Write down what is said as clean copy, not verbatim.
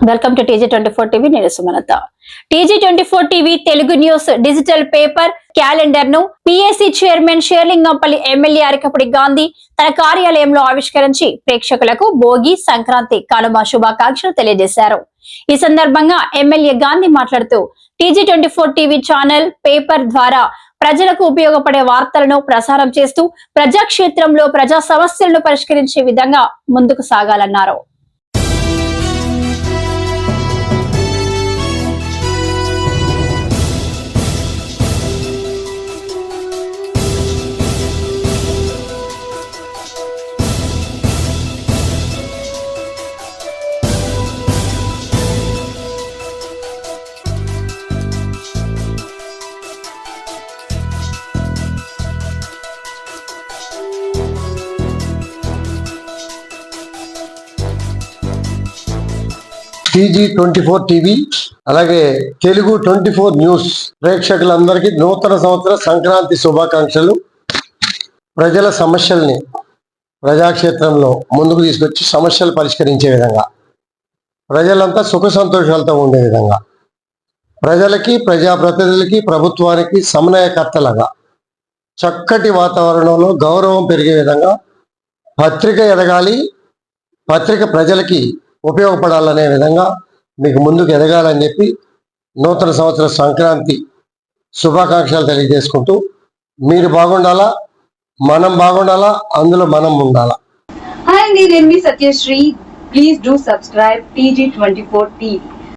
Welcome to TG24 TV. నేను Sumalatha. TG24 TV Telugu news digital paper calendar ను PAC chairman Serilingampally MLA Arikapudi Gandhi తన కార్యాలయంలో ఆవిష్కరించి ప్రేక్షకులకు భోగి, సంక్రాంతి, కనుమ శుభాకాంక్షలు తెలియజేశారు. ఈ సందర్భంగా ఎమ్మెల్యే గాంధీ మాట్లాడుతూ TG24 టీవీ ఛానల్, పేపర్ ద్వారా ప్రజలకు ఉపయోగపడే వార్తలను ప్రసారం చేస్తూ ప్రజాక్షేత్రంలో ప్రజా సమస్యలను పరిష్కరించే విధంగా ముందుకు సాగాలన్నారు. TG24 టీవీ అలాగే తెలుగు 24 న్యూస్ ప్రేక్షకులందరికీ నూతన సంవత్సర సంక్రాంతి శుభాకాంక్షలు. ప్రజల సమస్యల్ని ప్రజాక్షేత్రంలో ముందుకు తీసుకొచ్చి సమస్యలు పరిష్కరించే విధంగా, ప్రజలంతా సుఖ సంతోషాలతో ఉండే విధంగా, ప్రజలకి, ప్రజాప్రతినిధులకి, ప్రభుత్వానికి సమన్వయకర్తలుగా చక్కటి వాతావరణంలో గౌరవం పెరిగే విధంగా పత్రిక ఎదగాలి, పత్రిక ప్రజలకి ఉపయోగపడాలనే విధంగా మీకు ముందుకు ఎదగాలని చెప్పి నూతన సంవత్సర సంక్రాంతి శుభాకాంక్షలు తెలియజేసుకుంటూ, మీరు బాగుండాలా, మనం బాగుండాలా, అందులో మనం ఉండాలా. హాయ్ అండి, నేను మీ Satyasri. Please do subscribe TG24 TV.